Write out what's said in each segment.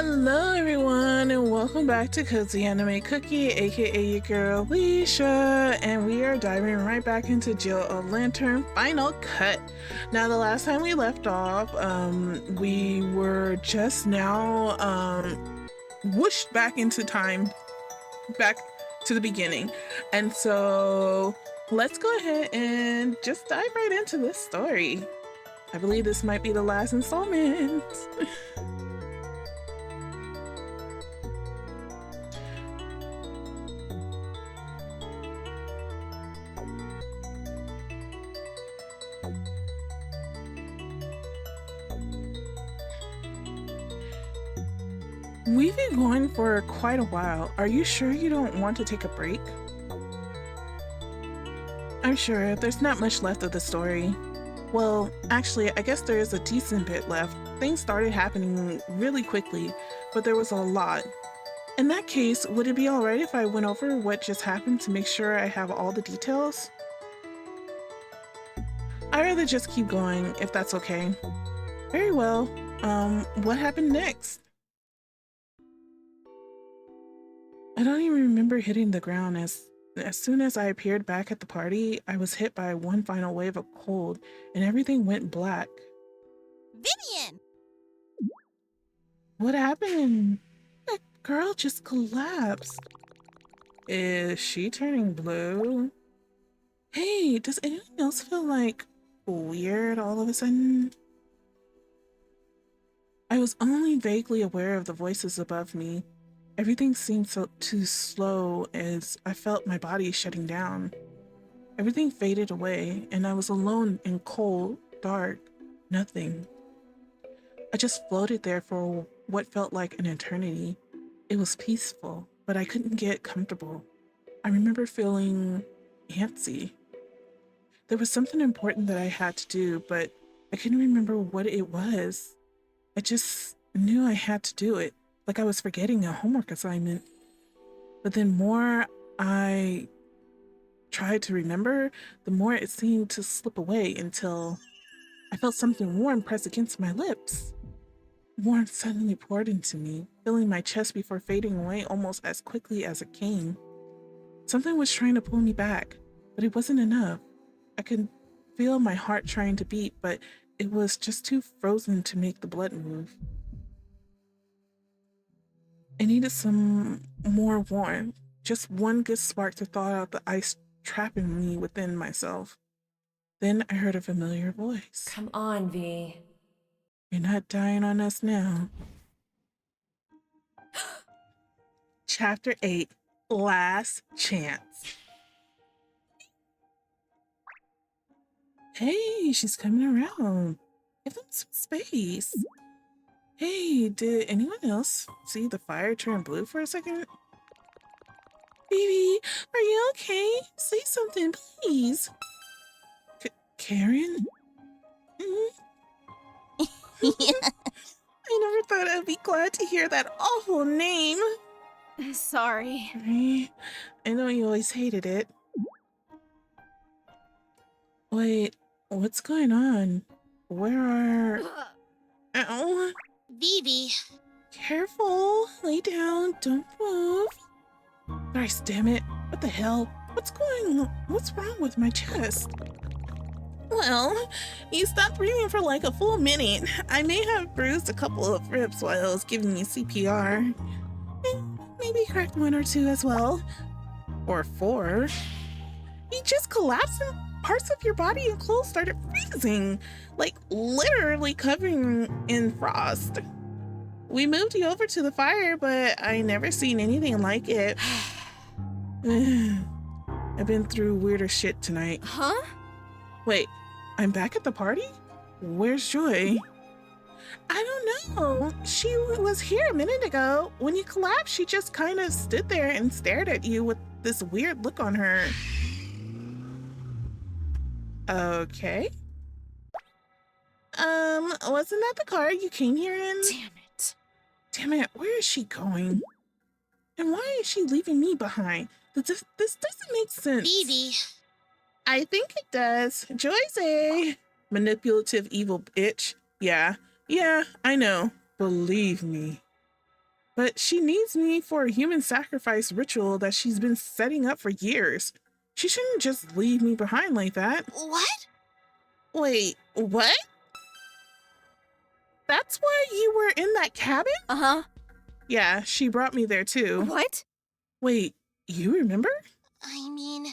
Hello everyone and welcome back to CozyAnimeCookie, aka your girl Alicia, and we are diving right back into Jill of Lantern Final Cut. Now the last time we left off, we were just now whooshed back into time, back to the beginning. And so let's go ahead and just dive right into this story. I believe this might be the last installment. We've been going for quite a while. Are you sure you don't want to take a break? I'm sure there's not much left of the story. Well, actually, I guess there is a decent bit left. Things started happening really quickly, but there was a lot. In that case, would it be alright if I went over what just happened to make sure I have all the details? I'd rather just keep going, if that's okay. Very well. What happened next? I don't even remember hitting the ground. As soon as I appeared back at the party, I was hit by one final wave of cold, and everything went black. Vivian! What happened? That girl just collapsed. Is she turning blue? Hey, does anyone else feel like weird all of a sudden? I was only vaguely aware of the voices above me. Everything seemed too slow as I felt my body shutting down. Everything faded away, and I was alone in cold, dark, nothing. I just floated there for what felt like an eternity. It was peaceful, but I couldn't get comfortable. I remember feeling antsy. There was something important that I had to do, but I couldn't remember what it was. I just knew I had to do it. Like I was forgetting a homework assignment. But then more I tried to remember, the more it seemed to slip away until I felt something warm press against my lips. Warmth suddenly poured into me, filling my chest before fading away almost as quickly as it came. Something was trying to pull me back, but it wasn't enough. I could feel my heart trying to beat, but it was just too frozen to make the blood move. I needed some more warmth, just one good spark to thaw out the ice trapping me within myself. Then I heard a familiar voice. Come on, V. You're not dying on us now. Chapter 8, Last Chance. Hey, she's coming around. Give them some space. Hey, did anyone else see the fire turn blue for a second? Baby, are you okay? Say something, please. Karen? I never thought I'd be glad to hear that awful name. Sorry. I know you always hated it. Wait, what's going on? Where are... Ow. Vivi. Careful. Lay down. Don't move. Christ damn it. What the hell? What's wrong with my chest? Well, you stopped breathing for like a full minute. I may have bruised a couple of ribs while I was giving you CPR. Maybe cracked one or two as well. Or 4. You just collapsed and parts of your body and clothes started freezing. Like literally covering in frost. We moved you over to the fire, but I never seen anything like it. I've been through weirder shit tonight. Huh? Wait, I'm back at the party? Where's Joy? I don't know. She was here a minute ago. When you collapsed, she just kind of stood there and stared at you with this weird look on her. Okay. Wasn't that the car you came here in? Damn it. Damn it, where is she going? And why is she leaving me behind? This doesn't make sense. Vivi. I think it does. Joy's a manipulative evil bitch. Yeah, I know. Believe me. but she needs me for a human sacrifice ritual that she's been setting up for years. She shouldn't just leave me behind like that. What? Wait, what? That's why you were in that cabin? Uh-huh. Yeah, she brought me there too. What? Wait, you remember? I mean,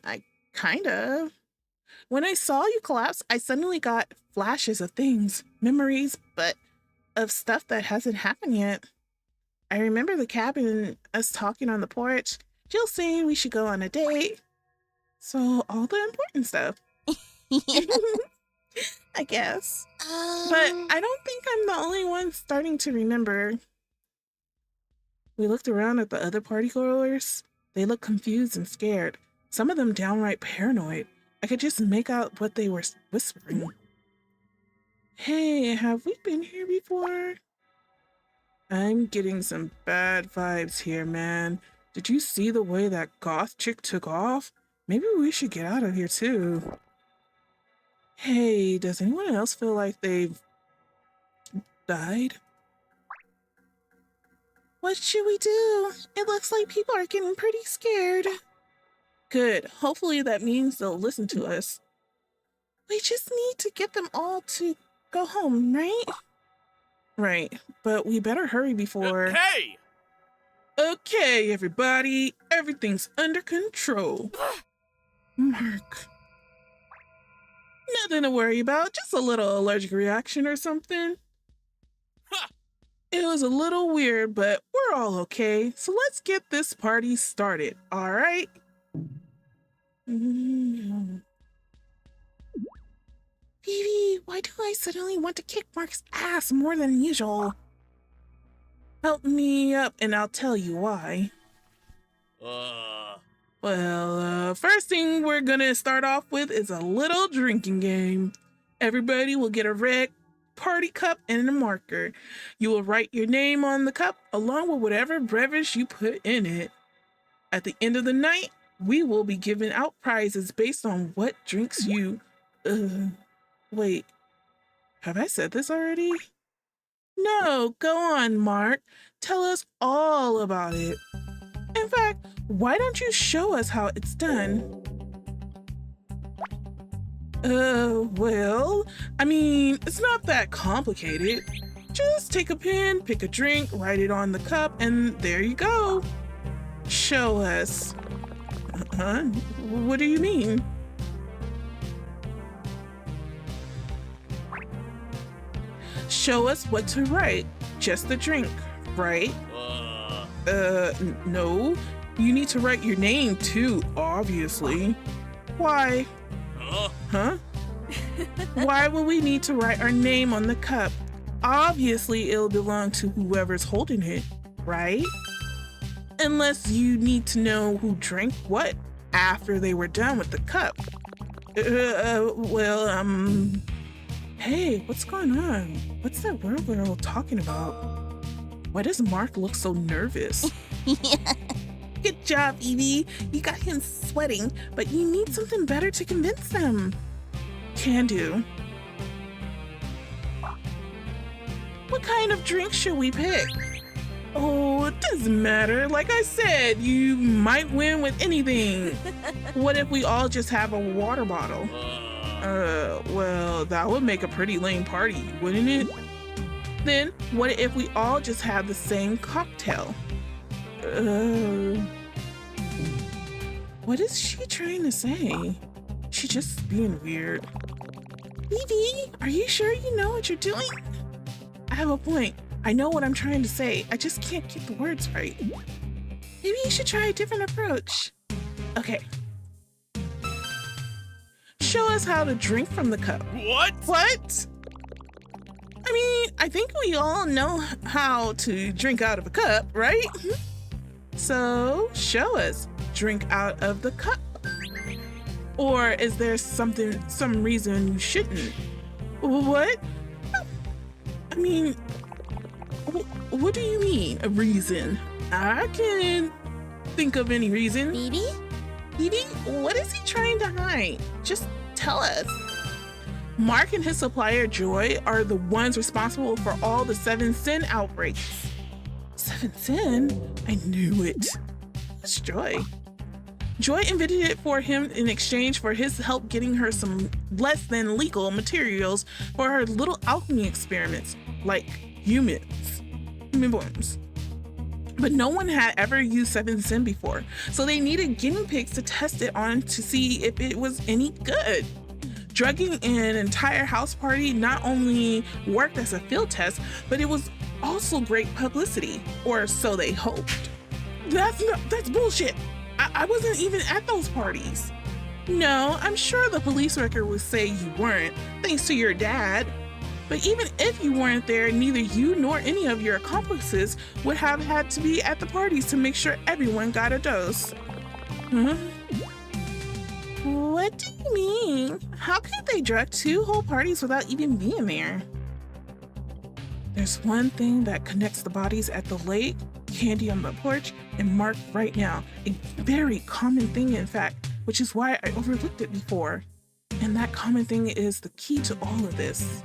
I kind of. When I saw you collapse, I suddenly got flashes of things, memories, but of stuff that hasn't happened yet. I remember the cabin, us talking on the porch, Jill saying we should go on a date. So, all the important stuff. I guess. But I don't think I'm the only one starting to remember. We looked around at the other partygoers. They looked confused and scared. Some of them downright paranoid. I could just make out what they were whispering. Hey, have we been here before? I'm getting some bad vibes here, man. Did you see the way that goth chick took off? Maybe we should get out of here too. Hey, does anyone else feel like they've died? What should we do? It looks like people are getting pretty scared. Good. Hopefully that means they'll listen to us. We just need to get them all to go home, right? Right, but we better hurry before... Hey! Okay, everybody. Everything's under control. Mark. Nothing to worry about. Just a little allergic reaction or something. Ha! It was a little weird, but we're all okay. So let's get this party started, all right? Phoebe, why do I suddenly want to kick Mark's ass more than usual? Help me up and I'll tell you why. Well, first thing we're gonna start off with is a little drinking game. Everybody will get a red party cup and a marker. You will write your name on the cup along with whatever beverage you put in it. At the end of the night, we will be giving out prizes based on what drinks you... Wait, have I said this already? No, go on, Mark. Tell us all about it. In fact, why don't you show us how it's done? Well, I mean, it's not that complicated. Just take a pen, pick a drink, write it on the cup, and there you go. Show us. Huh? What do you mean? Show us what to write. Just the drink, right? No. You need to write your name too, obviously. Why? Huh? Why would we need to write our name on the cup? Obviously, it'll belong to whoever's holding it, right? Unless you need to know who drank what after they were done with the cup. Hey, what's going on? What's that word we're all talking about? Why does Mark look so nervous? Good job, Evie. You got him sweating, but you need something better to convince them. Can do. What kind of drink should we pick? Oh, it doesn't matter. Like I said, you might win with anything. What if we all just have a water bottle? Well, that would make a pretty lame party, wouldn't it? Then, what if we all just have the same cocktail? What is she trying to say? She's just being weird. Evie, are you sure you know what you're doing? I have a point. I know what I'm trying to say. I just can't get the words right. Maybe you should try a different approach. Okay. Show us how to drink from the cup. What? What? I mean, I think we all know how to drink out of a cup, right? So, show us. Drink out of the cup. Or is there some reason you shouldn't? What? I mean, what do you mean, a reason? I can't think of any reason. Phoebe? Evie, what is he trying to hide? Just tell us. Mark and his supplier Joy are the ones responsible for all the 7 Sin outbreaks. 7 Sin? I knew it. It's Joy. Joy invented it for him in exchange for his help getting her some less than legal materials for her little alchemy experiments, like human worms. But no one had ever used 7 Sin before, so they needed guinea pigs to test it on to see if it was any good. Drugging an entire house party not only worked as a field test, but it was also great publicity, or so they hoped. That's bullshit. I wasn't even at those parties. No, I'm sure the police record would say you weren't, thanks to your dad. But even if you weren't there, neither you nor any of your accomplices would have had to be at the parties to make sure everyone got a dose. What do you mean? How could they drug 2 whole parties without even being there? There's one thing that connects the bodies at the lake, Candy on the porch, and Mark right now. A very common thing, in fact, which is why I overlooked it before. And that common thing is the key to all of this.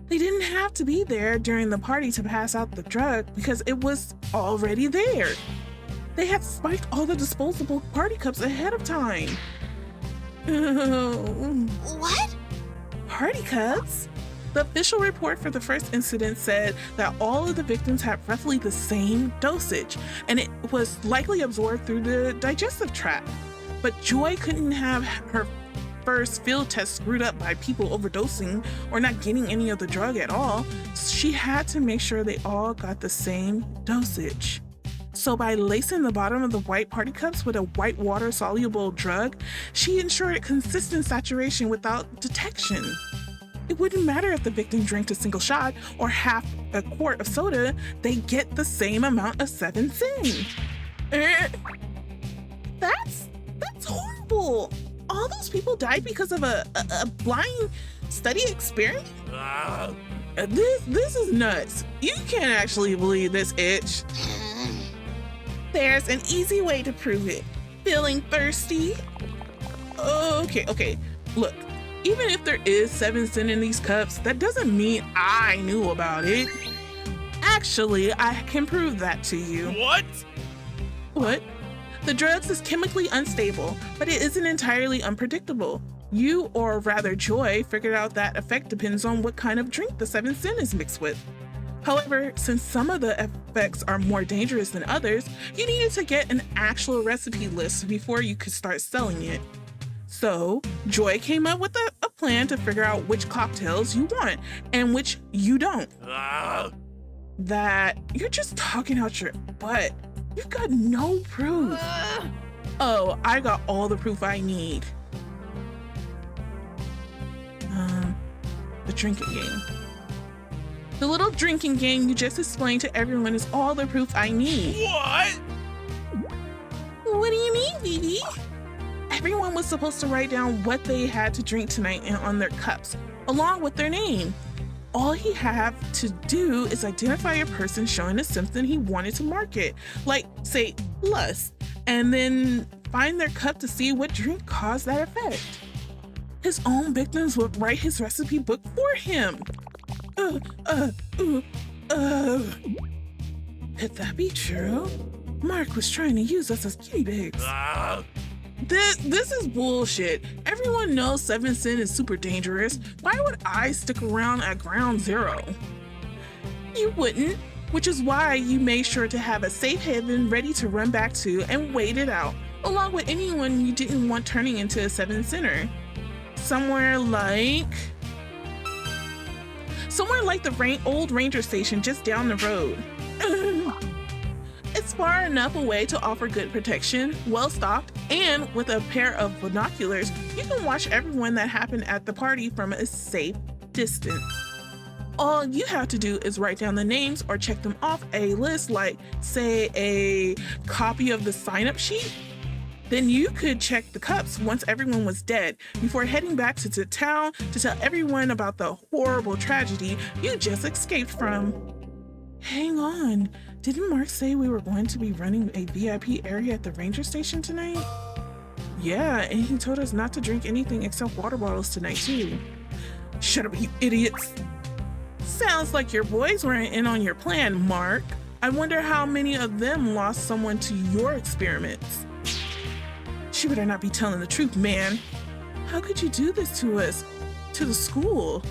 They didn't have to be there during the party to pass out the drug because it was already there. They had spiked all the disposable party cups ahead of time. What? Party cups? The official report for the first incident said that all of the victims had roughly the same dosage, and it was likely absorbed through the digestive tract. But Joy couldn't have her first field test screwed up by people overdosing or not getting any of the drug at all. She had to make sure they all got the same dosage. So by lacing the bottom of the white party cups with a white water soluble drug, she ensured consistent saturation without detection. It wouldn't matter if the victim drank a single shot or half a quart of soda, they get the same amount of 7 Sin. That's horrible. All those people died because of a blind study experiment? This is nuts. You can't actually believe this, Itch. There's an easy way to prove it. Feeling thirsty? Okay. Look, even if there is 7 Sin in these cups, that doesn't mean I knew about it. Actually, I can prove that to you. What? The drugs is chemically unstable, but it isn't entirely unpredictable. You, or rather Joy, figured out that effect depends on what kind of drink the 7 Sin is mixed with. However, since some of the effects are more dangerous than others, you needed to get an actual recipe list before you could start selling it. So, Joy came up with a plan to figure out which cocktails you want and which you don't. That you're just talking out your butt. You've got no proof. Oh, I got all the proof I need. The drinking game. The little drinking game you just explained to everyone is all the proof I need. What do you mean, Vivi? Everyone was supposed to write down what they had to drink tonight and on their cups, along with their name. All he had to do is identify a person showing a symptom he wanted to market, like, say, lust, and then find their cup to see what drink caused that effect. His own victims would write his recipe book for him. Could that be true? Mark was trying to use us as guinea pigs. This is bullshit. Everyone knows 7 Sin is super dangerous. Why would I stick around at ground zero? You wouldn't, which is why you made sure to have a safe haven ready to run back to and wait it out, along with anyone you didn't want turning into a 7 Sinner. Somewhere like the old ranger station just down the road. It's far enough away to offer good protection, well-stocked, and with a pair of binoculars, you can watch everyone that happened at the party from a safe distance. All you have to do is write down the names or check them off a list like, say, a copy of the sign-up sheet. Then you could check the cups once everyone was dead before heading back to town to tell everyone about the horrible tragedy you just escaped from. Hang on, didn't Mark say we were going to be running a VIP area at the ranger station tonight? Yeah, and he told us not to drink anything except water bottles tonight, too. Shut up, you idiots! Sounds like your boys weren't in on your plan, Mark. I wonder how many of them lost someone to your experiments. She better not be telling the truth, man. How could you do this to us? To the school?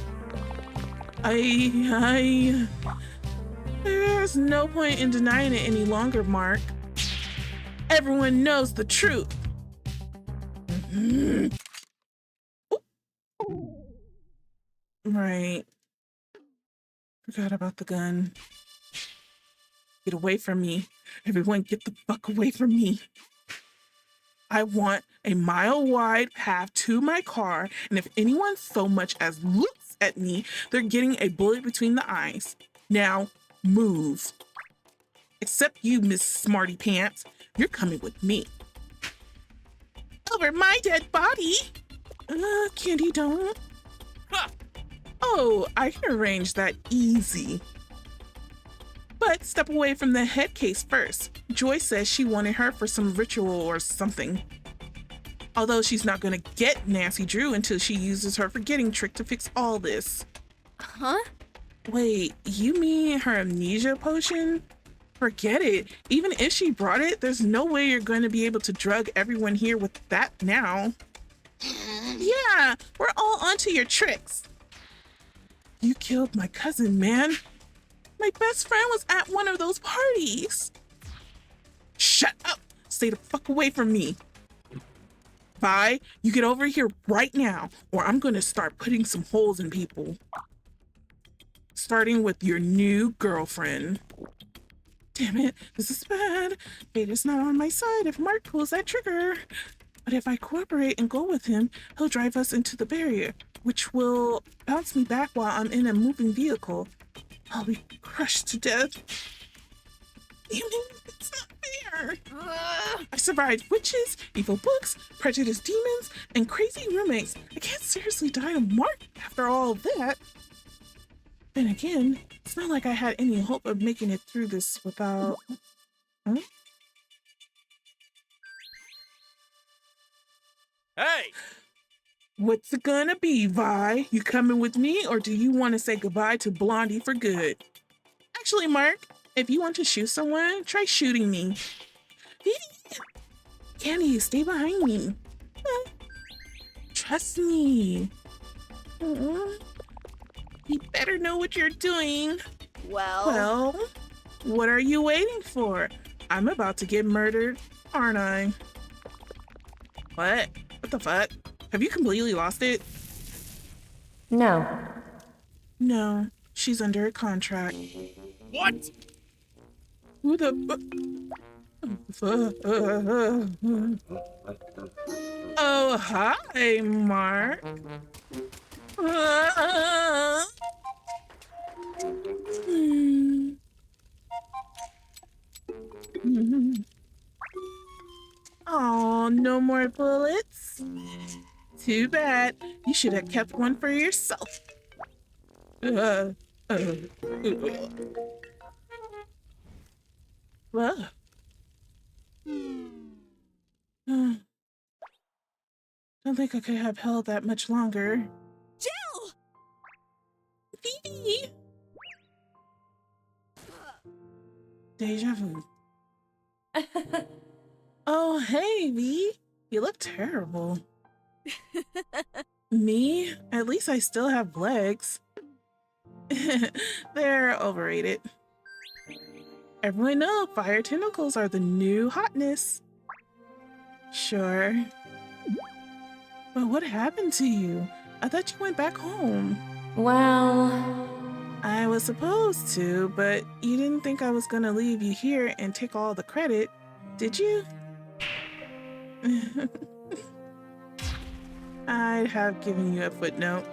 There's no point in denying it any longer, Mark. Everyone knows the truth. Right. Forgot about the gun. Get away from me. Everyone get the fuck away from me. I want a mile-wide path to my car, and if anyone so much as looks at me, they're getting a bullet between the eyes. Now, move. Except you, Miss Smarty Pants. You're coming with me. Over my dead body? Candy, don't. Huh. Oh, I can arrange that easy. But step away from the head case first. Joy says she wanted her for some ritual or something. Although she's not gonna get Nancy Drew until she uses her forgetting trick to fix all this. Huh? Wait, you mean her amnesia potion? Forget it. Even if she brought it, there's no way you're going to be able to drug everyone here with that now. Yeah, we're all onto your tricks. You killed my cousin, man. My best friend was at one of those parties. Shut up. Stay the fuck away from me. Vi, you get over here right now, or I'm going to start putting some holes in people. Starting with your new girlfriend. Damn it, this is bad. Fate is not on my side if Mark pulls that trigger. But if I cooperate and go with him, he'll drive us into the barrier, which will bounce me back while I'm in a moving vehicle. I'll be crushed to death. It's not fair. I survived witches, evil books, prejudiced demons, and crazy roommates. I can't seriously die to Mark after all of that. Then again, it's not like I had any hope of making it through this without... Huh? Hey! What's it gonna be, Vi? You coming with me, or do you want to say goodbye to Blondie for good? Actually, Mark, if you want to shoot someone, try shooting me. Candy, stay behind me. Trust me. You better know what you're doing. Well, what are you waiting for? I'm about to get murdered, aren't I? What? What the fuck? Have you completely lost it? No. No, she's under a contract. What? Who the Oh, hi, Mark. Oh, no more bullets? Too bad. You should have kept one for yourself. Well, don't think I could have held that much longer. Jill! Phoebe! Deja vu. Oh, hey, V. You look terrible. Me? At least I still have legs. They're overrated. Everyone knows fire tentacles are the new hotness. Sure. But what happened to you? I thought you went back home. Well... I was supposed to, but you didn't think I was gonna leave you here and take all the credit, did you? I'd have given you a footnote.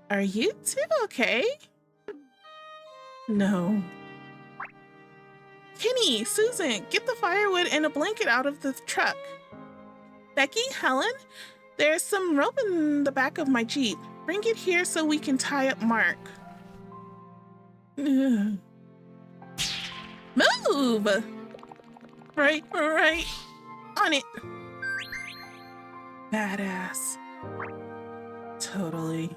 Are you two okay? No. Kenny, Susan, get the firewood and a blanket out of the truck. Becky, Helen, there's some rope in the back of my Jeep. Bring it here so we can tie up Mark. Move! Right, on it. Badass. Totally.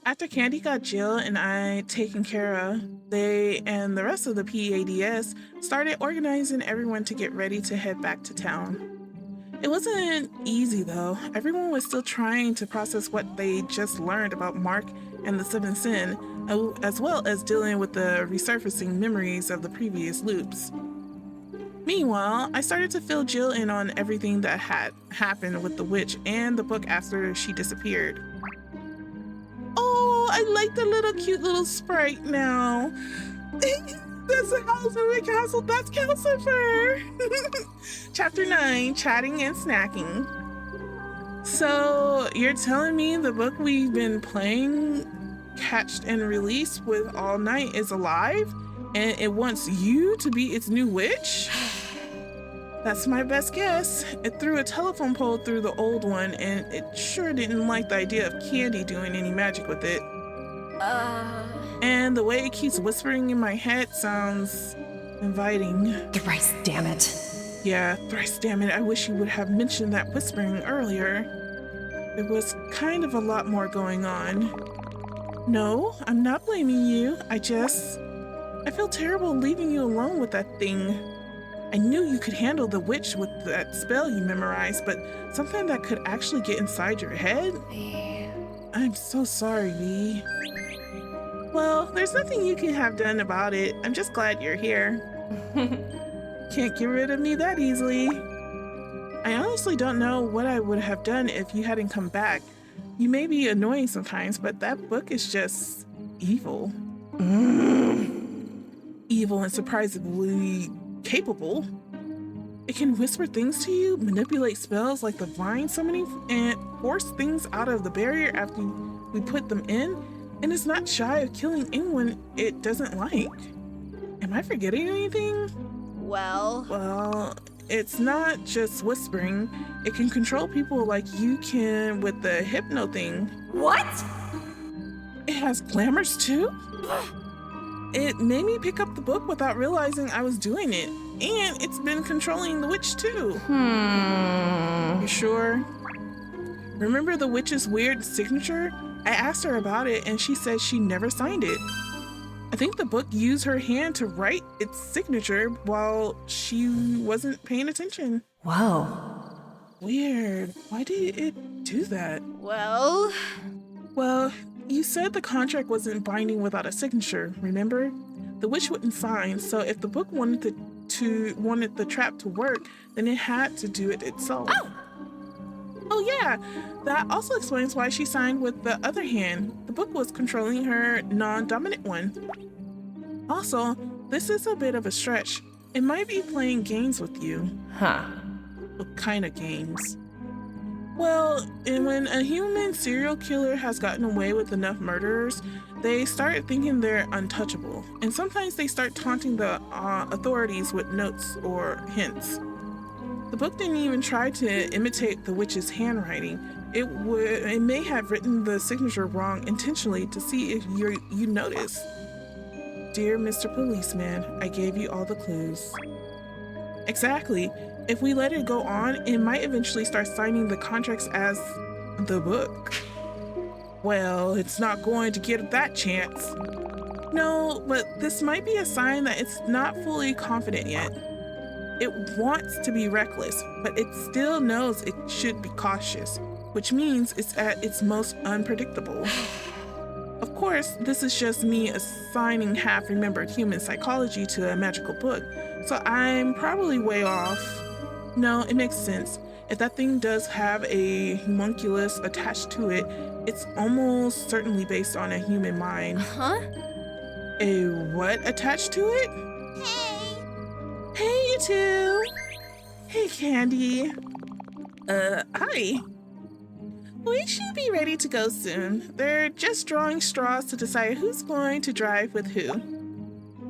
After Candy got Jill and I taken care of, they and the rest of the PADS started organizing everyone to get ready to head back to town. It wasn't easy though. Everyone was still trying to process what they just learned about Mark and the Seventh Sin, as well as dealing with the resurfacing memories of the previous loops. Meanwhile, I started to fill Jill in on everything that had happened with the witch and the book after she disappeared. Oh, I like the little cute little sprite now. That's a house in the castle. That's Calcifer. Chapter 9, Chatting and Snacking. So, you're telling me the book we've been playing, Catched and Released with all night, is alive? And it wants you to be its new witch? That's my best guess. It threw a telephone pole through the old one, and it sure didn't like the idea of Candy doing any magic with it. And the way it keeps whispering in my head sounds inviting. Thrice damn it. Yeah, thrice damn it. I wish you would have mentioned that whispering earlier. There was kind of a lot more going on. No, I'm not blaming you. I feel terrible leaving you alone with that thing. I knew you could handle the witch with that spell you memorized, but something that could actually get inside your head? I'm so sorry, V. Well, there's nothing you can have done about it. I'm just glad you're here. Can't get rid of me that easily. I honestly don't know what I would have done if you hadn't come back. You may be annoying sometimes, but that book is just evil. Evil and surprisingly capable. It can whisper things to you, manipulate spells like the vine summoning, and force things out of the barrier after we put them in, and it's not shy of killing anyone it doesn't like. Am I forgetting anything? Well, it's not just whispering. It can control people like you can with the hypno thing. What? It has glamours too? It made me pick up the book without realizing I was doing it. And it's been controlling the witch too. You sure? Remember the witch's weird signature? I asked her about it and she said she never signed it. I think the book used her hand to write its signature while she wasn't paying attention. Whoa. Weird. Why did it do that? Well, You said the contract wasn't binding without a signature, remember? The witch wouldn't sign, so if the book wanted the trap to work, then it had to do it itself. Oh yeah, that also explains why she signed with the other hand. The book was controlling her non-dominant one. Also, this is a bit of a stretch. It might be playing games with you. Huh. What kind of games? Well, and when a human serial killer has gotten away with enough murderers, they start thinking they're untouchable, and sometimes they start taunting the authorities with notes or hints. The book didn't even try to imitate the witch's handwriting. It may have written the signature wrong intentionally to see if you notice. Dear Mr. Policeman, I gave you all the clues. Exactly. If we let it go on, it might eventually start signing the contracts as the book. Well, it's not going to get that chance. No, but this might be a sign that it's not fully confident yet. It wants to be reckless, but it still knows it should be cautious, which means it's at its most unpredictable. Of course, this is just me assigning half-remembered human psychology to a magical book, so I'm probably way off. No, it makes sense. If that thing does have a homunculus attached to it, it's almost certainly based on a human mind. huh? A what attached to it? Hey! Hey, you two! Hey, Candy. Hi. We should be ready to go soon. They're just drawing straws to decide who's going to drive with who.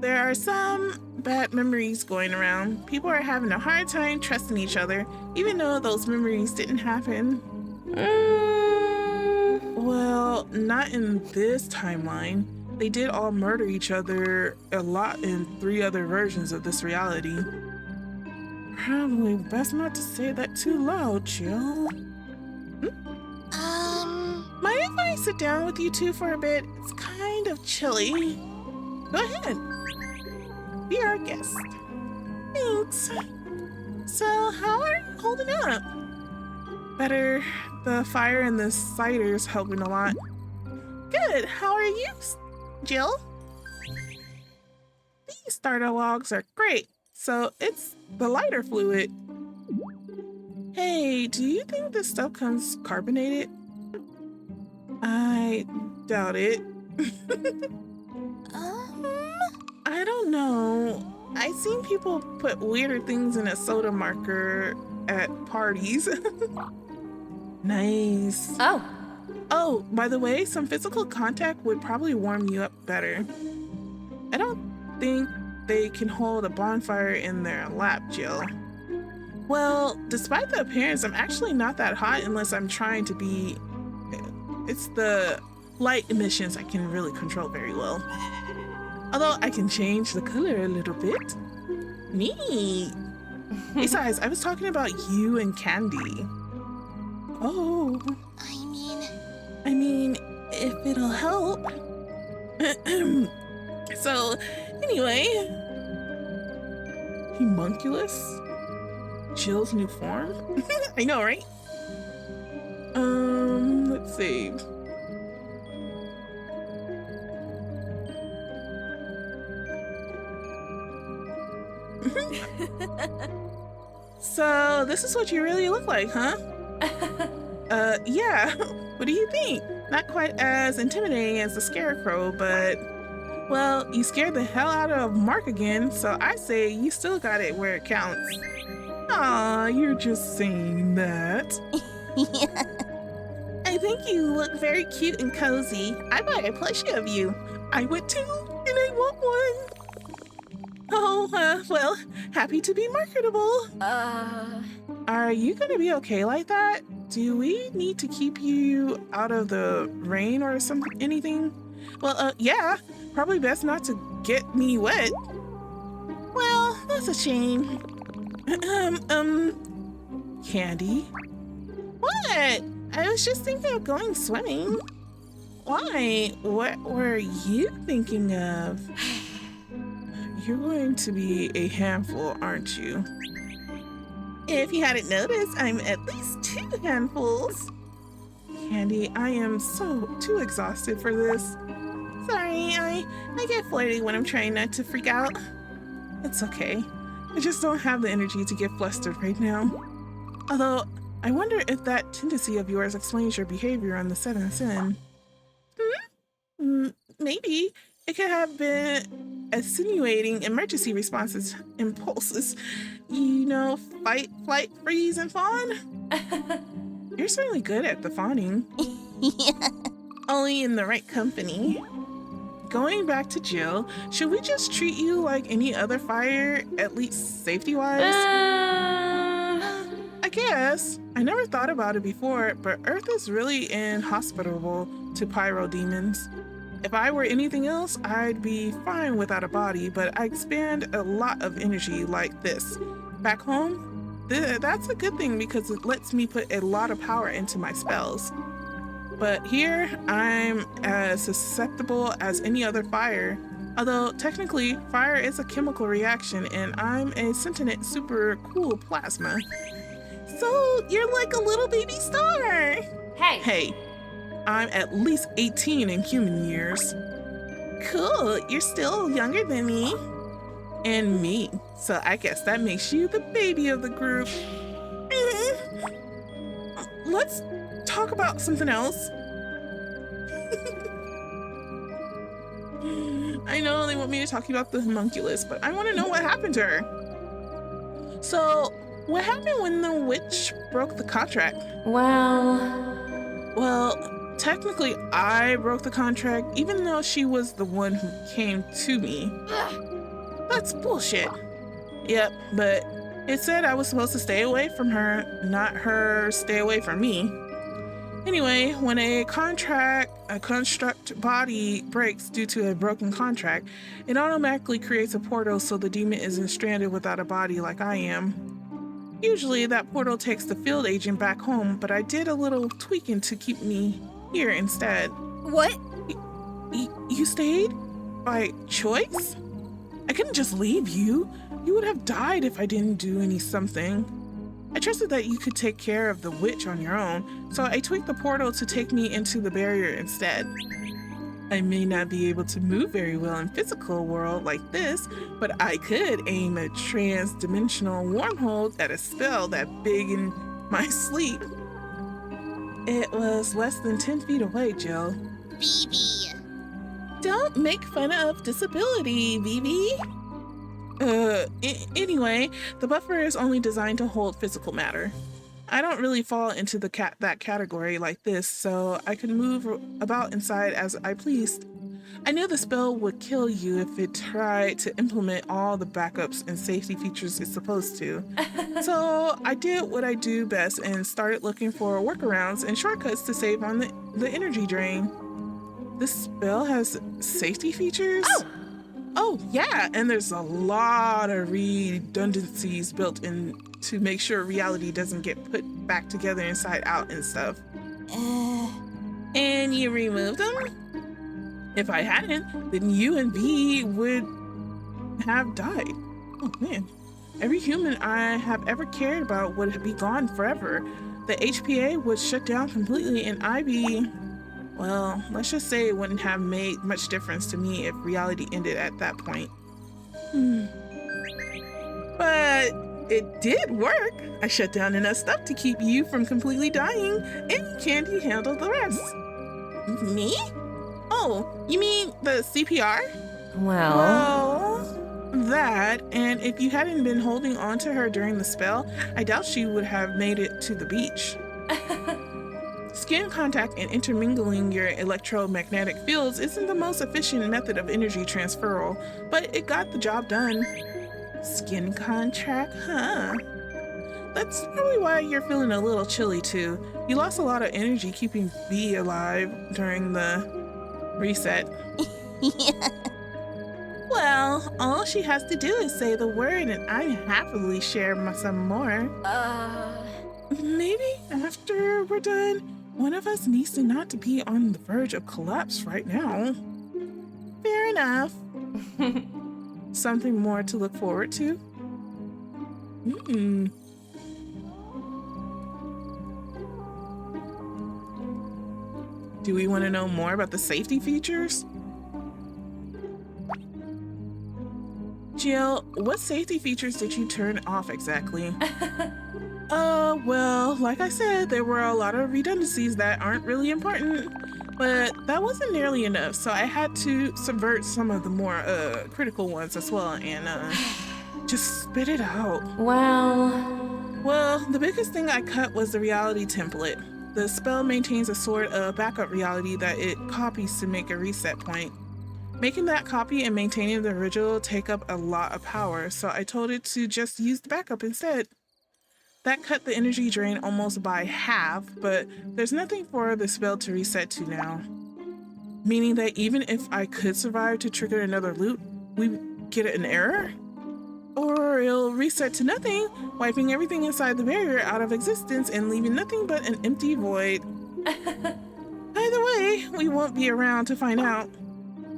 There are some bad memories going around. People are having a hard time trusting each other, even though those memories didn't happen. Well, not in this timeline. they did all murder each other a lot in 3 other versions of this reality. Probably best not to say that too loud, Jill. Mind if I sit down with you two for a bit? It's kind of chilly. Go ahead. Be our guest. Thanks. So, how are you holding up? Better. The fire and the cider's helping a lot. Good. How are you, Jill? These starter logs are great. So, it's the lighter fluid. Hey, do you think this stuff comes carbonated? I doubt it. I don't know. I've seen people put weirder things in a soda marker at parties. Nice. Oh, by the way, some physical contact would probably warm you up better. I don't think they can hold a bonfire in their lap, Jill. Well, despite the appearance, I'm actually not that hot unless I'm trying to be. It's the light emissions I can really control very well. Although I can change the color a little bit. Neat. Besides, I was talking about you and Candy. Oh. I mean, if it'll help. So, anyway. Homunculus? Jill's new form? I know, right? Let's see. So, this is what you really look like, huh? Yeah. What do you think? Not quite as intimidating as the Scarecrow, but... Well, you scared the hell out of Mark again, so I say you still got it where it counts. Aw, you're just saying that. I think you look very cute and cozy. I buy a plushie of you. I would too, and I want one. Oh, well, happy to be marketable. Are you gonna be okay like that? Do we need to keep you out of the rain or anything? Well, yeah, probably best not to get me wet. Well, that's a shame. Candy? What? I was just thinking of going swimming. Why? What were you thinking of? You're going to be a handful, aren't you? If you hadn't noticed, I'm at least 2 handfuls. Candy, I am too exhausted for this. Sorry, I get flirty when I'm trying not to freak out. It's okay. I just don't have the energy to get flustered right now. Although, I wonder if that tendency of yours explains your behavior on the 7th sin. Maybe. It could have been insinuating emergency responses, impulses. You know, fight, flight, freeze, and fawn? You're certainly good at the fawning. Only in the right company. Going back to Jill, should we just treat you like any other fire, at least safety-wise? I guess. I never thought about it before, but Earth is really inhospitable to pyro demons. If I were anything else, I'd be fine without a body, but I expend a lot of energy like this. Back home, that's a good thing because it lets me put a lot of power into my spells. But here, I'm as susceptible as any other fire. Although, technically, fire is a chemical reaction and I'm a sentient super cool plasma. So, you're like a little baby star! Hey, I'm at least 18 in human years. Cool, you're still younger than me. And me, so I guess that makes you the baby of the group. Let's talk about something else. I know they want me to talk about the homunculus, but I want to know what happened to her. So, what happened when the witch broke the contract? Well, technically I broke the contract, even though she was the one who came to me. That's bullshit. Yep, but it said I was supposed to stay away from her, not her stay away from me. Anyway, when a construct body breaks due to a broken contract, it automatically creates a portal so the demon isn't stranded without a body like I am. Usually that portal takes the field agent back home, but I did a little tweaking to keep me here instead. What? You stayed? By choice? I couldn't just leave you. You would have died if I didn't do any something. I trusted that you could take care of the witch on your own, so I tweaked the portal to take me into the barrier instead. I may not be able to move very well in physical world like this, but I could aim a trans-dimensional wormhole at a spell that big in my sleep. It was less than 10 feet away, Jill. Phoebe. Don't make fun of disability, Vivi. Anyway, the buffer is only designed to hold physical matter. I don't really fall into that category like this, so I could move about inside as I pleased. I knew the spell would kill you if it tried to implement all the backups and safety features it's supposed to. So I did what I do best and started looking for workarounds and shortcuts to save on the energy drain. This spell has safety features? Oh, yeah, and there's a lot of redundancies built in to make sure reality doesn't get put back together inside out and stuff. And you removed them? If I hadn't, then you and V would have died. Oh man, every human I have ever cared about would be gone forever. The HPA would shut down completely and I'd be... Well, let's just say it wouldn't have made much difference to me if reality ended at that point. But it did work. I shut down enough stuff to keep you from completely dying, and Candy handled the rest. Me? Oh, you mean the CPR? Well, that, and if you hadn't been holding on to her during the spell, I doubt she would have made it to the beach. Skin contact and intermingling your electromagnetic fields isn't the most efficient method of energy transferal, but it got the job done. Skin contact, huh? That's probably why you're feeling a little chilly too. You lost a lot of energy keeping V alive during the reset. Well, all she has to do is say the word and I happily share some more. Maybe after we're done, one of us needs to not to be on the verge of collapse right now. Fair enough. Something more to look forward to? Do we want to know more about the safety features? Jill, what safety features did you turn off exactly? Well, like I said, there were a lot of redundancies that aren't really important, but that wasn't nearly enough, so I had to subvert some of the more critical ones as well and just spit it out. well, The biggest thing I cut was the reality template. The spell maintains a sort of backup reality that it copies to make a reset point. Making that copy and maintaining the original take up a lot of power, so I told it to just use the backup instead. That cut the energy drain almost by half, but there's nothing for the spell to reset to now. Meaning that even if I could survive to trigger another loop, we get an error? Or it'll reset to nothing, wiping everything inside the barrier out of existence and leaving nothing but an empty void. Either way, we won't be around to find out.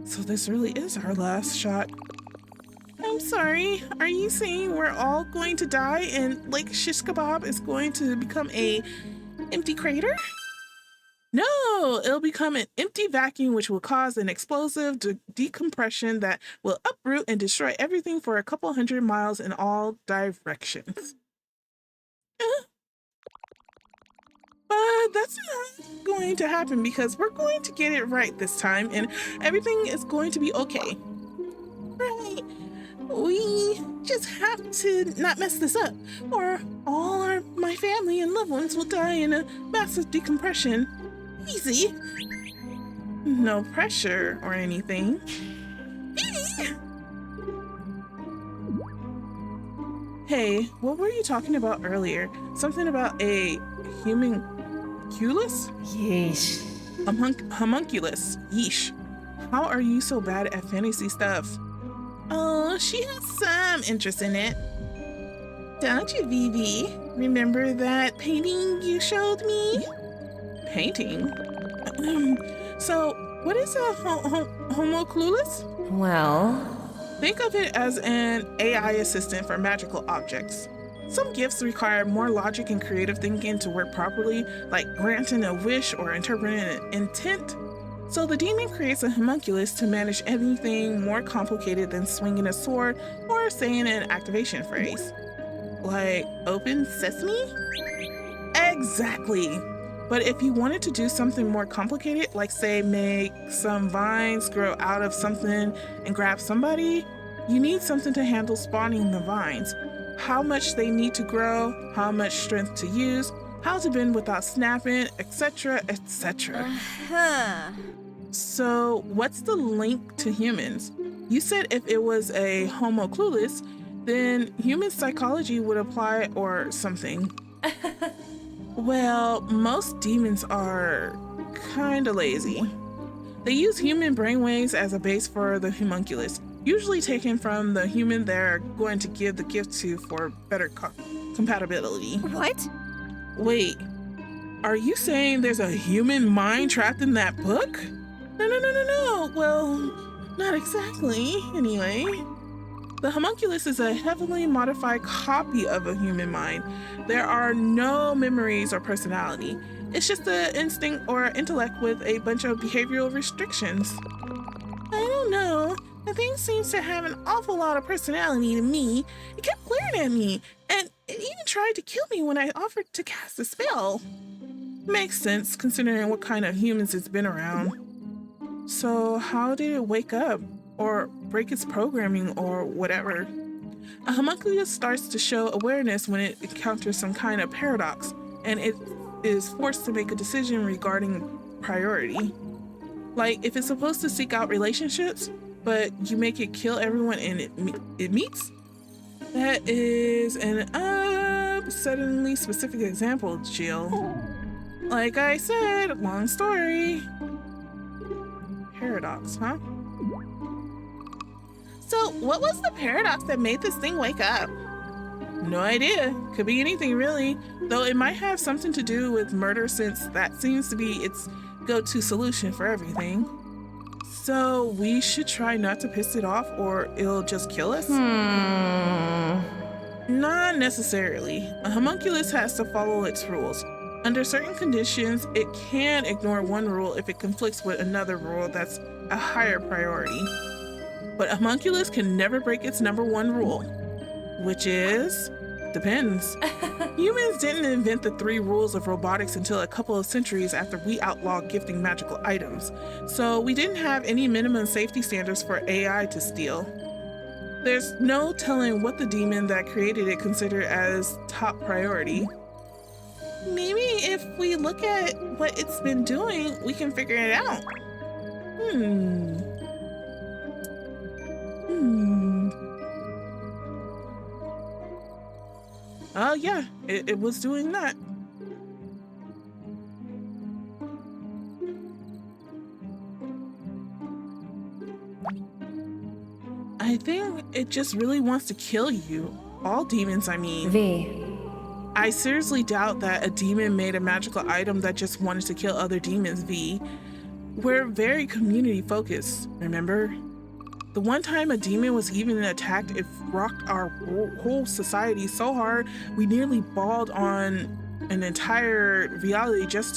So this really is our last shot. I'm sorry, are you saying we're all going to die and Lake Shish Kebab is going to become a empty crater? No, it'll become an empty vacuum which will cause an explosive decompression that will uproot and destroy everything for a couple 100 miles in all directions. But that's not going to happen because we're going to get it right this time and everything is going to be okay. Right? We just have to not mess this up, or all my family and loved ones will die in a massive decompression. Easy. No pressure or anything. Hey, what were you talking about earlier? Something about a human homunculus? Yeesh. Homunculus. Yeesh. How are you so bad at fantasy stuff? Oh, she has some interest in it. Don't you, Vivi? Remember that painting you showed me? Painting? So, what is a homunculus? Well, Think of it as an AI assistant for magical objects. Some gifts require more logic and creative thinking to work properly, like granting a wish or interpreting an intent. So the demon creates a homunculus to manage anything more complicated than swinging a sword or saying an activation phrase. Like, open sesame? Exactly. But if you wanted to do something more complicated, like say make some vines grow out of something and grab somebody, you need something to handle spawning the vines. How much they need to grow, how much strength to use, how to bend without snapping, etc., etc. Huh. So what's the link to humans? You said if it was a homunculus, then human psychology would apply or something. Well, most demons are kinda lazy. They use human brainwaves as a base for the homunculus, usually taken from the human they're going to give the gift to for better compatibility. What? Wait, are you saying there's a human mind trapped in that book? No. Well, not exactly, anyway. The homunculus is a heavily modified copy of a human mind. There are no memories or personality. It's just an instinct or intellect with a bunch of behavioral restrictions. I don't know. The thing seems to have an awful lot of personality to me. It kept glaring at me, and it even tried to kill me when I offered to cast a spell. Makes sense, considering what kind of humans it's been around. So how did it wake up? Or break its programming or whatever? A homunculus starts to show awareness when it encounters some kind of paradox, and it is forced to make a decision regarding priority. Like if it's supposed to seek out relationships, but you make it kill everyone and it meets? That is an upsettingly specific example, Jill. Like I said, long story. Paradox, huh? So what was the paradox that made this thing wake up? No idea. Could be anything really, though it might have something to do with murder since that seems to be its go-to solution for everything. So we should try not to piss it off or it'll just kill us? Not necessarily. A homunculus has to follow its rules. Under certain conditions, it can ignore one rule if it conflicts with another rule that's a higher priority. But a homunculus can never break its number one rule, which is, depends. Humans didn't invent the 3 rules of robotics until a couple of centuries after we outlawed gifting magical items, so we didn't have any minimum safety standards for AI to steal. There's no telling what the demon that created it considered as top priority. Maybe if we look at what it's been doing, we can figure it out. Oh yeah, it was doing that. I think it just really wants to kill you. All demons, I mean. V. I seriously doubt that a demon made a magical item that just wanted to kill other demons, V. We're very community focused, remember? The one time a demon was even attacked, it rocked our whole society so hard we nearly bailed on entire reality just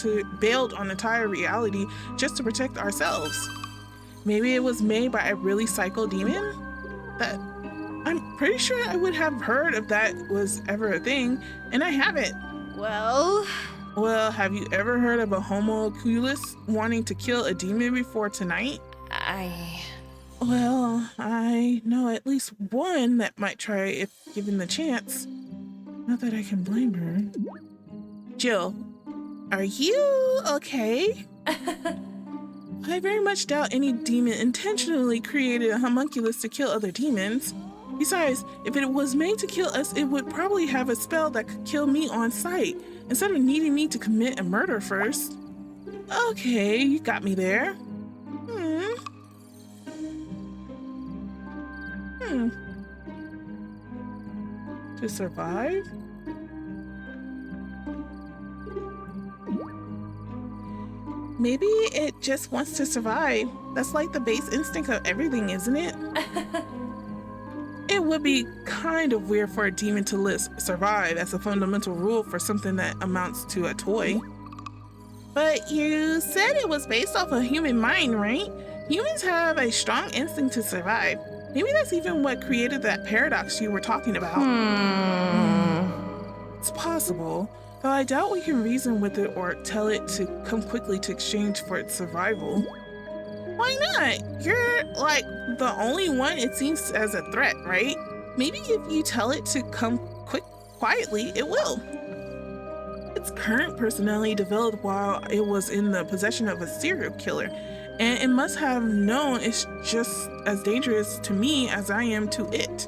to protect ourselves. Maybe it was made by a really psycho demon? That I'm pretty sure I would have heard if that was ever a thing, and I haven't. Well, have you ever heard of a homunculus wanting to kill a demon before tonight? Well, I know at least one that might try if given the chance. Not that I can blame her. Jill, are you okay? I very much doubt any demon intentionally created a homunculus to kill other demons. Besides, if it was made to kill us, it would probably have a spell that could kill me on sight. instead of needing me to commit a murder first. Okay, you got me there. To survive? Maybe it just wants to survive. That's like the base instinct of everything, isn't it? It would be kind of weird for a demon to list survive as a fundamental rule for something that amounts to a toy. But you said it was based off a human mind, right? Humans have a strong instinct to survive. Maybe that's even what created that paradox you were talking about. It's possible, though I doubt we can reason with it or tell it to come quickly to exchange for its survival. Why not? You're like the only one it seems as a threat, right? Maybe if you tell it to come quietly, it will. Its current personality developed while it was in the possession of a serial killer, and it must have known it's just as dangerous to me as I am to it.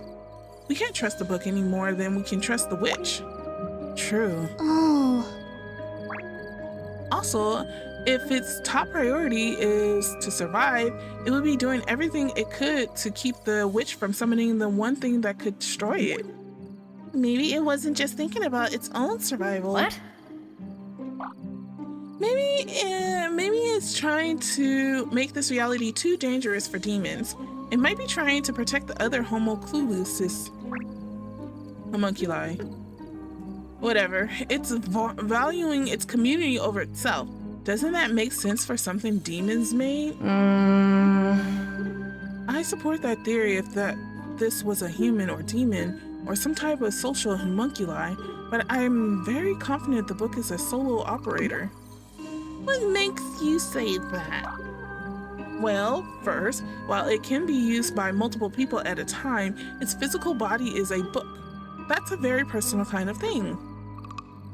We can't trust the book any more than we can trust the witch. True. Oh. Also, if its top priority is to survive, it would be doing everything it could to keep the witch from summoning the one thing that could destroy it. Maybe it wasn't just thinking about its own survival. What? Maybe it's trying to make this reality too dangerous for demons. It might be trying to protect the other homunculi. Whatever. It's valuing its community over itself. Doesn't that make sense for something demons made? I support that theory if this was a human or demon or some type of social homunculi, but I'm very confident the book is a solo operator. What makes you say that? Well, first, while it can be used by multiple people at a time, its physical body is a book. That's a very personal kind of thing.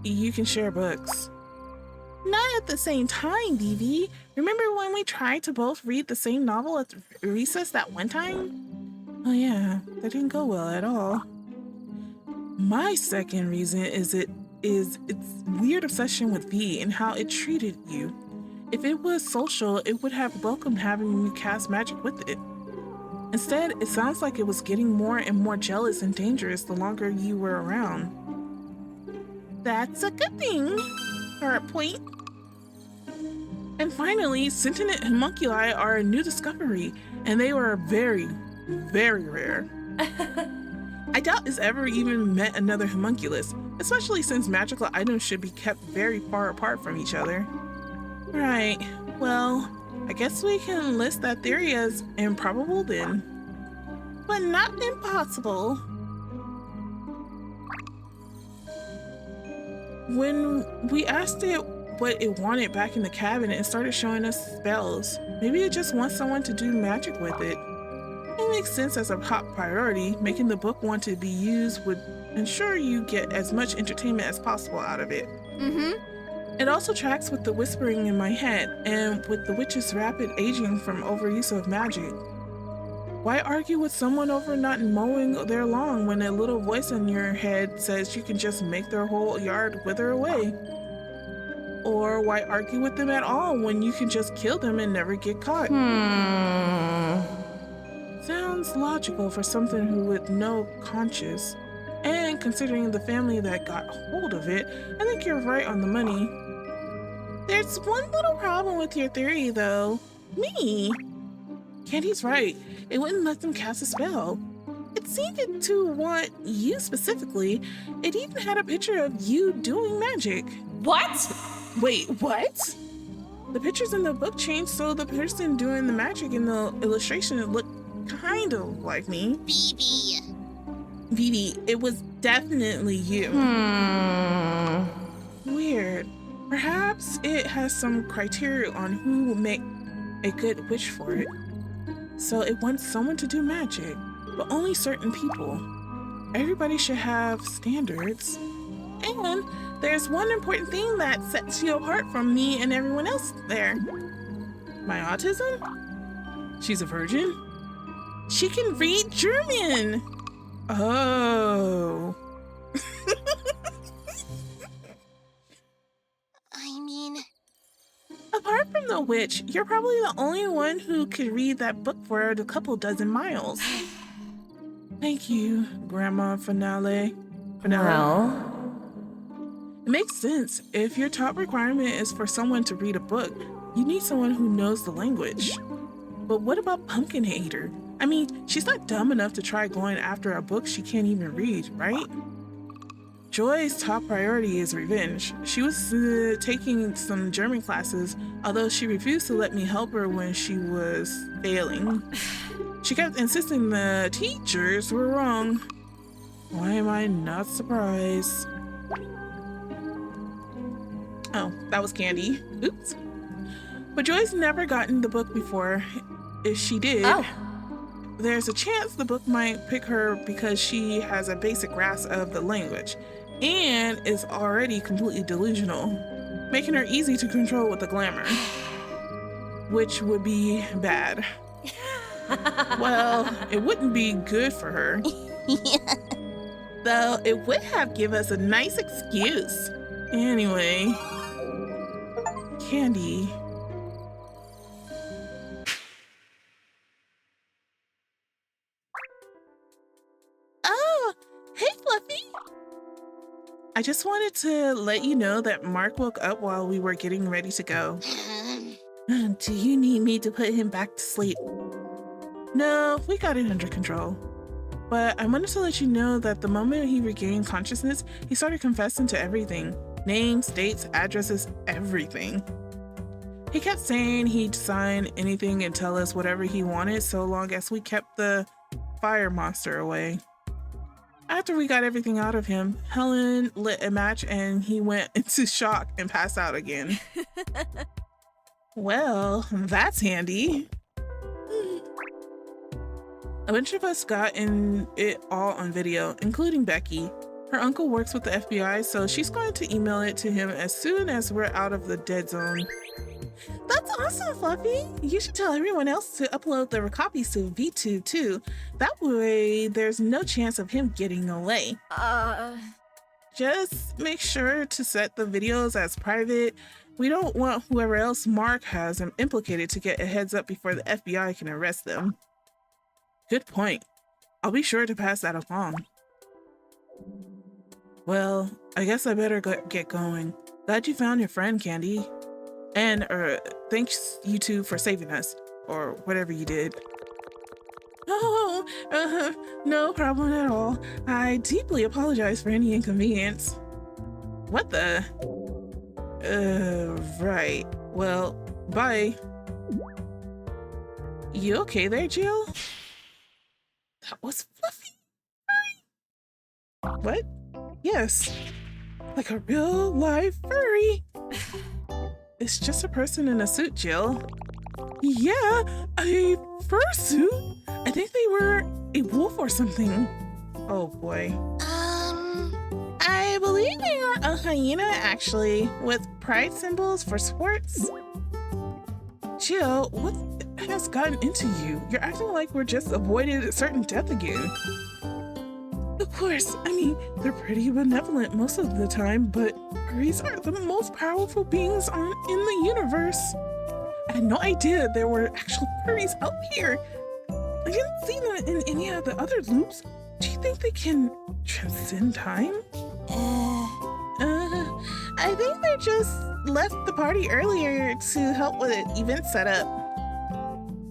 You can share books. Not at the same time, Vivi. Remember when we tried to both read the same novel at recess that one time? Oh yeah, that didn't go well at all. My second reason is its weird obsession with V and how it treated you. If it was social, it would have welcomed having you cast magic with it. Instead, it sounds like it was getting more and more jealous and dangerous the longer you were around. That's a good thing, or a point. And finally, sentient homunculi are a new discovery, and they were very, very rare. I doubt it's ever even met another homunculus, especially since magical items should be kept very far apart from each other. Right, well, I guess we can list that theory as improbable then. But not impossible. When we asked it what it wanted back in the cabinet, it started showing us spells. Maybe it just wants someone to do magic with it. It makes sense as a top priority. Making the book want to be used would ensure you get as much entertainment as possible out of it. It also tracks with the whispering in my head and with the witch's rapid aging from overuse of magic. Why argue with someone over not mowing their lawn when a little voice in your head says you can just make their whole yard wither away? Or why argue with them at all when you can just kill them and never get caught? Sounds logical for someone who with no conscience. And considering the family that got hold of it, I think you're right on the money. There's one little problem with your theory, though. Me. Candy's right. It wouldn't let them cast a spell. It seemed to want you specifically. It even had a picture of you doing magic. What? Wait, what? The pictures in the book changed so the person doing the magic in the illustration looked kind of like me. Vivi, it was definitely you. Weird. Perhaps it has some criteria on who will make a good witch for it. So it wants someone to do magic, but only certain people. Everybody should have standards. And there's one important thing that sets you apart from me and everyone else there. My autism? She's a virgin? She can read German! Oh. Apart from the witch, you're probably the only one who could read that book for a couple dozen miles. Thank you, Grandma Finale. Well, It makes sense. If your top requirement is for someone to read a book, you need someone who knows the language. But what about Pumpkinhater? I mean, she's not dumb enough to try going after a book she can't even read, right? Joy's top priority is revenge. She was taking some German classes, although she refused to let me help her when she was failing. She kept insisting the teachers were wrong. Why am I not surprised? Oh, that was Candy. Oops. But Joy's never gotten the book before. If she did, there's a chance the book might pick her because she has a basic grasp of the language and is already completely delusional, making her easy to control with the glamour, which would be bad. Well, it wouldn't be good for her. Though it would have given us a nice excuse. Anyway, Candy. Oh, hey Fluffy. I just wanted to let you know that Mark woke up while we were getting ready to go. Do you need me to put him back to sleep? No, we got it under control. But I wanted to let you know that the moment he regained consciousness, he started confessing to everything. Names, dates, addresses, everything. He kept saying he'd sign anything and tell us whatever he wanted so long as we kept the fire monster away. After we got everything out of him, Helen lit a match and he went into shock and passed out again. Well, that's handy. A bunch of us got in it all on video, including Becky. Her uncle works with the FBI, so she's going to email it to him as soon as we're out of the dead zone. That's awesome, Fluffy! You should tell everyone else to upload their copies to VTube too. That way, there's no chance of him getting away. Just make sure to set the videos as private. We don't want whoever else Mark has implicated to get a heads up before the FBI can arrest them. Good point. I'll be sure to pass that along. Well, I guess I better get going. Glad you found your friend, Candy. And thanks you two for saving us, or whatever you did. Oh, no problem at all. I deeply apologize for any inconvenience. What the? Right. Well, bye. You okay there, Jill? That was Fluffy. What? Yes. Like a real live furry. It's just a person in a suit, Jill. Yeah, a fursuit? I think they were a wolf or something. Oh boy. I believe they are a hyena actually, with pride symbols for sports. Jill, what has gotten into you? You're acting like we're just avoiding a certain death again. Of course, I mean, they're pretty benevolent most of the time, but furries are the most powerful beings in the universe. I had no idea there were actual furries out here. I didn't see them in any of the other loops. Do you think they can transcend time? I think they just left the party earlier to help with the event setup.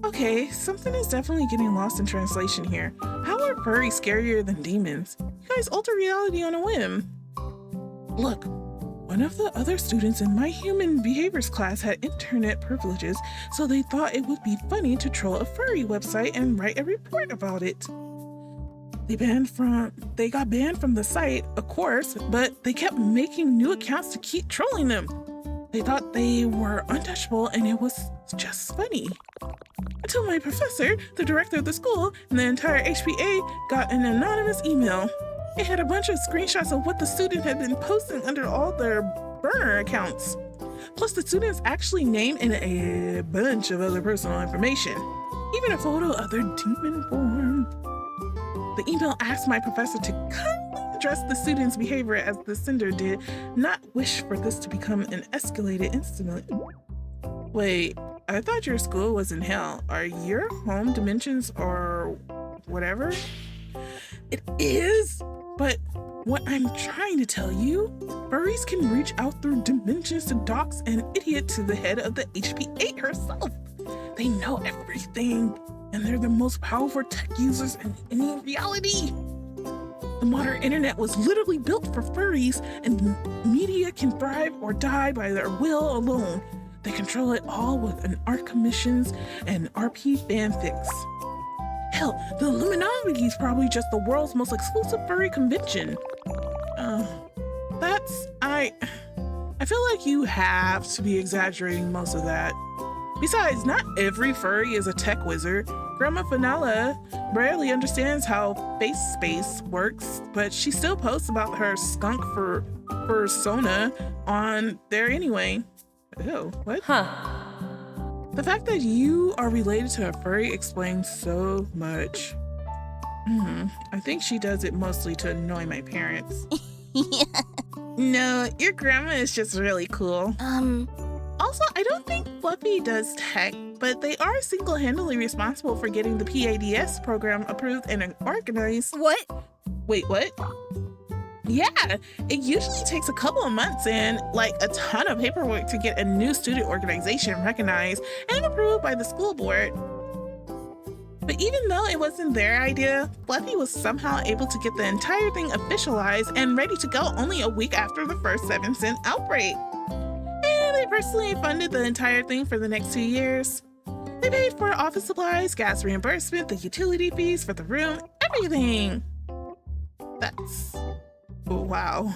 Okay, something is definitely getting lost in translation here. How are furries scarier than demons? You guys alter reality on a whim. Look, one of the other students in my human behaviors class had internet privileges, so they thought it would be funny to troll a furry website and write a report about it. They got banned from the site, of course, but they kept making new accounts to keep trolling them. They thought they were untouchable and it was just funny. Until my professor, the director of the school, and the entire HPA got an anonymous email. It had a bunch of screenshots of what the student had been posting under all their burner accounts. Plus the student's actually name and a bunch of other personal information. Even a photo of their demon form. The email asked my professor to kindly address the student's behavior as the sender did not wish for this to become an escalated incident. Wait, I thought your school was in hell. Are your home dimensions or whatever? It is, but what I'm trying to tell you, furries can reach out through dimensions to dox an idiot to the head of the HP8 herself. They know everything, and they're the most powerful tech users in any reality. The modern internet was literally built for furries, and media can thrive or die by their will alone. They control it all with an art commissions and RP fanfics. Hell, the Illuminati is probably just the world's most exclusive furry convention. I feel like you have to be exaggerating most of that. Besides, not every furry is a tech wizard. Grandma Finella barely understands how face space works, but she still posts about her skunk persona on there anyway. Ew, what? Huh. The fact that you are related to a furry explains so much. I think she does it mostly to annoy my parents. No, your grandma is just really cool. Also, I don't think Fluffy does tech, but they are single-handedly responsible for getting the PADS program approved and organized. What? Wait, what? Yeah, it usually takes a couple of months and like a ton of paperwork to get a new student organization recognized and approved by the school board. But even though it wasn't their idea, Fluffy was somehow able to get the entire thing officialized and ready to go only a week after the first 7-cent outbreak. And they personally funded the entire thing for the next 2 years. They paid for office supplies, gas reimbursement, the utility fees for the room, everything. That's... wow.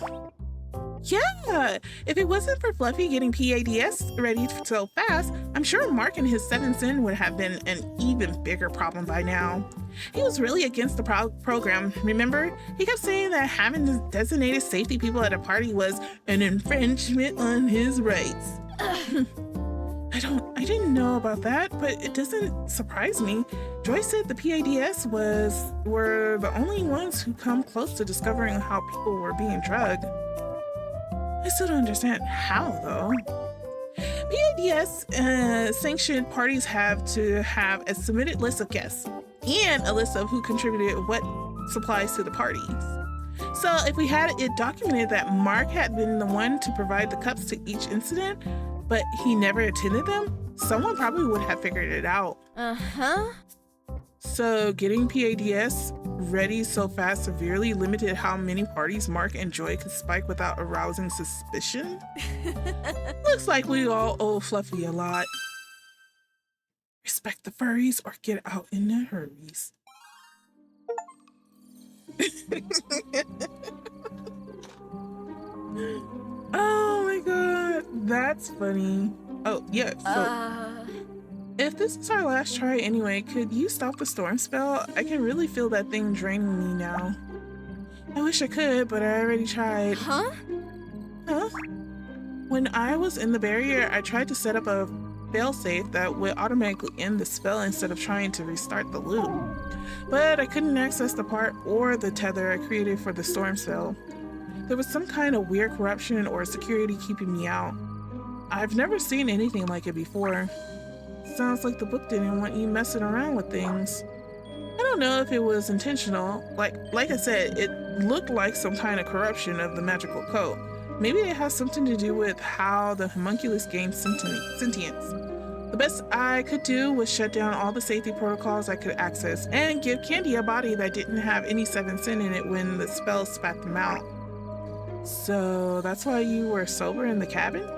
Yeah, if it wasn't for Fluffy getting PADS ready so fast, I'm sure Mark and his 7-cent would have been an even bigger problem by now. He was really against the program, remember? He kept saying that having the designated safety people at a party was an infringement on his rights. I didn't know about that, but it doesn't surprise me. Joyce said the PADS were the only ones who come close to discovering how people were being drugged. I still don't understand how, though. PADS sanctioned parties have to have a submitted list of guests and a list of who contributed what supplies to the parties. So if we had it documented that Mark had been the one to provide the cups to each incident, but he never attended them, someone probably would have figured it out. So getting PADS ready so fast severely limited how many parties Mark and Joy could spike without arousing suspicion? Looks like we all owe Fluffy a lot. Respect the furries or get out in a hurries. Oh my god, that's funny. Oh yeah, so if this is our last try anyway, could you stop the storm spell? I can really feel that thing draining me now. I wish I could, but I already tried. Huh? When I was in the barrier, I tried to set up a failsafe that would automatically end the spell instead of trying to restart the loop. But I couldn't access the part or the tether I created for the storm spell. There was some kind of weird corruption or security keeping me out. I've never seen anything like it before. Sounds like the book didn't want you messing around with things. I don't know if it was intentional. Like I said, it looked like some kind of corruption of the magical code. Maybe it has something to do with how the homunculus gained sentience. The best I could do was shut down all the safety protocols I could access and give Candy a body that didn't have any 7-cent in it when the spell spat them out. So that's why you were sober in the cabin?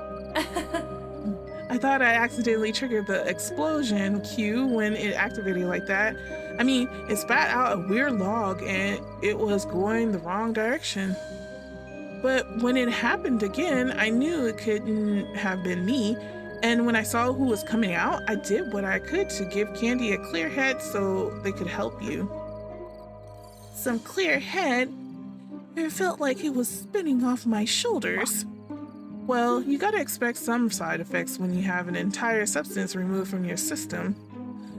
I thought I accidentally triggered the explosion cue when it activated like that. I mean, it spat out a weird log and it was going the wrong direction. But when it happened again, I knew it couldn't have been me. And when I saw who was coming out, I did what I could to give Candy a clear head so they could help you. Some clear head? It felt like it was spinning off my shoulders. Well, you gotta expect some side effects when you have an entire substance removed from your system.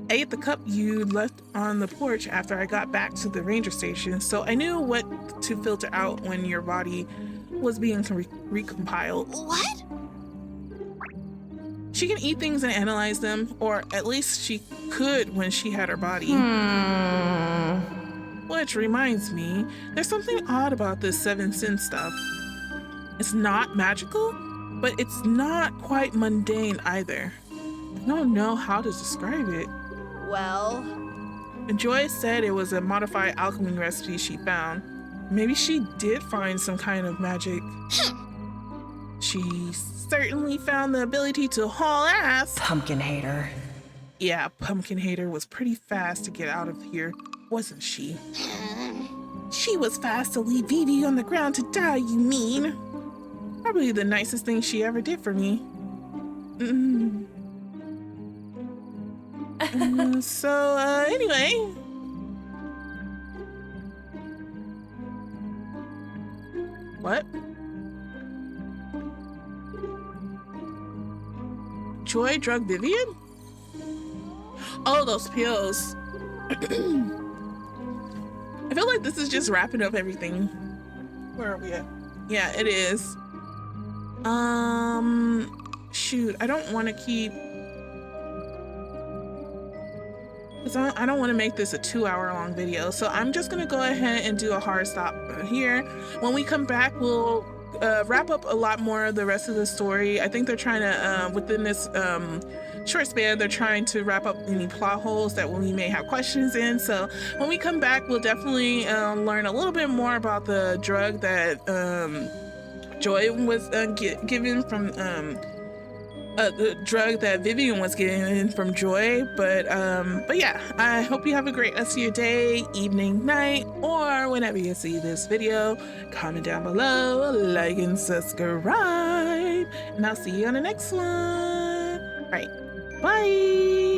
I ate the cup you left on the porch after I got back to the ranger station, so I knew what to filter out when your body was being recompiled. What? She can eat things and analyze them, or at least she could when she had her body. Which reminds me, there's something odd about this 7 sin stuff. It's not magical, but it's not quite mundane either. I don't know how to describe it. Well, Joy said it was a modified alchemy recipe she found. Maybe she did find some kind of magic. She certainly found the ability to haul ass. Pumpkin hater. Yeah, Pumpkin Hater was pretty fast to get out of here, wasn't she? She was fast to leave Vivi on the ground to die, you mean? Probably the nicest thing she ever did for me. Anyway. What? Joy drug Vivian? Oh, those pills. I feel like this is just wrapping up everything. Where are we at? Yeah, it is. Shoot, I don't want to keep... I don't want to make this a 2-hour long video, so I'm just going to go ahead and do a hard stop here. When we come back, we'll wrap up a lot more of the rest of the story. I think they're trying to, within this short span, they're trying to wrap up any plot holes that we may have questions in. So when we come back, we'll definitely learn a little bit more about the drug that Joy was given from the drug that Vivian was getting from Joy. But yeah, I hope you have a great rest of your day, evening, night, or whenever you see this video. Comment down below, like and subscribe, and I'll see you on the next one. All right, bye.